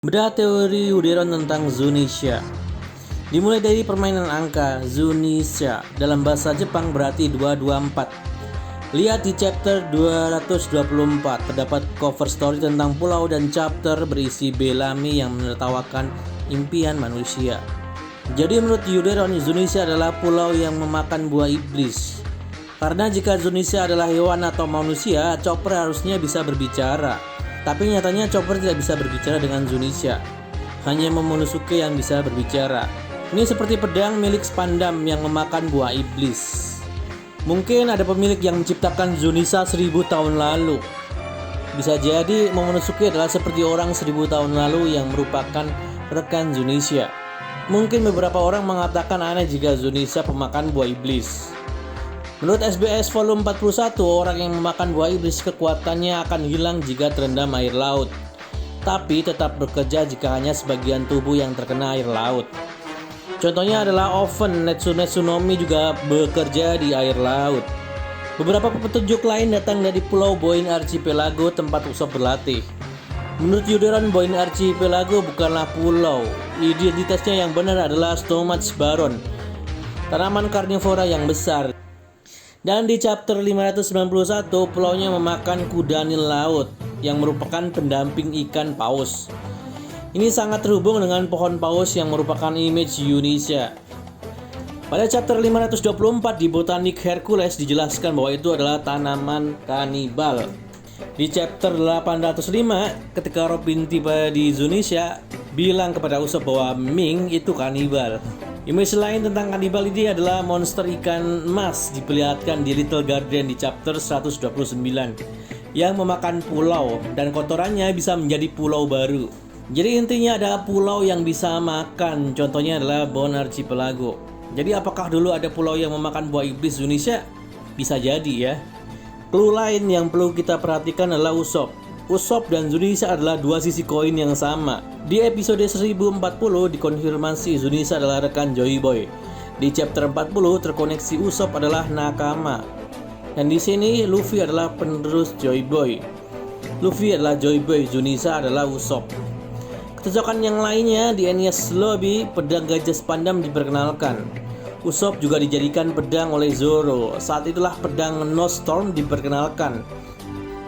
Bedah teori Uderon tentang Zunisha. Dimulai dari permainan angka Zunisha, dalam bahasa Jepang berarti 224. Lihat di chapter 224, terdapat cover story tentang pulau dan chapter berisi Bellamy yang menertawakan impian manusia. Jadi menurut Uderon, Zunisha adalah pulau yang memakan buah iblis. Karena jika Zunisha adalah hewan atau manusia, Chopper harusnya bisa berbicara. Tapi nyatanya Chopper tidak bisa berbicara dengan Zunisha. Hanya Momonosuke yang bisa berbicara. Ini seperti pedang milik Spandam yang memakan buah iblis. Mungkin ada pemilik yang menciptakan Zunisha 1000 tahun lalu. Bisa jadi Momonosuke adalah seperti orang 1000 tahun lalu yang merupakan rekan Zunisha. Mungkin beberapa orang mengatakan aneh jika Zunisha pemakan buah iblis. Menurut SBS volume 41, orang yang memakan buah iblis kekuatannya akan hilang jika terendam air laut. Tapi tetap bekerja jika hanya sebagian tubuh yang terkena air laut. Contohnya adalah Oven Netsune Tsunomi juga bekerja di air laut. Beberapa petunjuk lain datang dari Pulau Boyne Archipelago tempat Usopp berlatih. Menurut Uderon, Boyne Archipelago bukanlah pulau. Identitasnya yang benar adalah Stomach Baron, tanaman karnivora yang besar. Dan di chapter 591, pulaunya memakan kudanil laut yang merupakan pendamping ikan paus. Ini sangat terhubung dengan pohon paus yang merupakan image Zunisha. Pada chapter 524 di Botanik Hercules dijelaskan bahwa itu adalah tanaman kanibal. Di chapter 805, ketika Robin tiba di Zunisha, bilang kepada Usopp bahwa Ming itu kanibal. Image lain tentang kanibal ini adalah monster ikan emas diperlihatkan di Little Garden di chapter 129 yang memakan pulau dan kotorannya bisa menjadi pulau baru. Jadi intinya ada pulau yang bisa makan, contohnya adalah Boyne Archipelago. Jadi apakah dulu ada pulau yang memakan buah iblis Zunisha? Bisa jadi ya. Clue lain yang perlu kita perhatikan adalah Usopp. Usopp dan Zunisha adalah dua sisi koin yang sama. Di episode 1040 dikonfirmasi Zunisha adalah rekan Joy Boy. Di chapter 40 terkoneksi Usopp adalah nakama. Dan di sini Luffy adalah penerus Joy Boy. Luffy adalah Joy Boy, Zunisha adalah Usopp. Kecocokan yang lainnya di Enies Lobby, pedang gajah Spandam diperkenalkan. Usopp juga dijadikan pedang oleh Zoro. Saat itulah pedang No Storm diperkenalkan.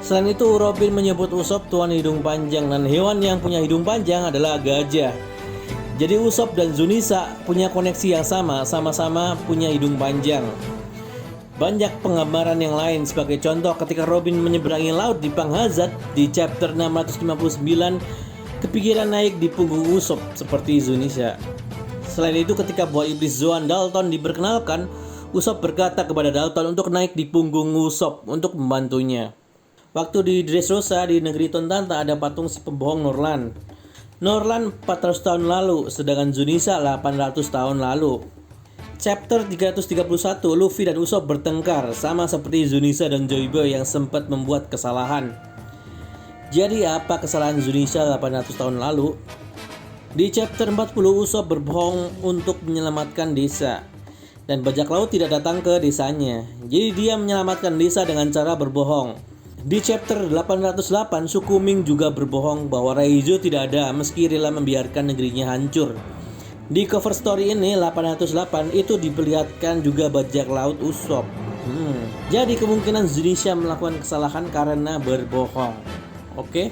Selain itu, Robin menyebut Usopp tuan hidung panjang dan hewan yang punya hidung panjang adalah gajah. Jadi Usopp dan Zunisha punya koneksi yang sama-sama punya hidung panjang. Banyak penggambaran yang lain, sebagai contoh ketika Robin menyeberangi laut di Panghazard di chapter 659, kepikiran naik di punggung Usopp seperti Zunisha. Selain itu, ketika buah iblis Zoan Dalton diperkenalkan, Usopp berkata kepada Dalton untuk naik di punggung Usopp untuk membantunya. Waktu di Dressrosa di negeri Tontanta ada patung si pembohong Norlan. Norlan 400 tahun lalu, sedangkan Zunisha 800 tahun lalu. Chapter 331, Luffy dan Usopp bertengkar, sama seperti Zunisha dan Joy Boy yang sempat membuat kesalahan. Jadi apa kesalahan Zunisha 800 tahun lalu? Di chapter 40, Usopp berbohong untuk menyelamatkan desa. Dan bajak laut tidak datang ke desanya. Jadi dia menyelamatkan desa dengan cara berbohong. Di chapter 808, suku Ming juga berbohong bahwa Raizo tidak ada meski rela membiarkan negerinya hancur. Di cover story ini 808 itu diperlihatkan juga bajak laut Usopp. Jadi kemungkinan Zunisha melakukan kesalahan karena berbohong. Oke?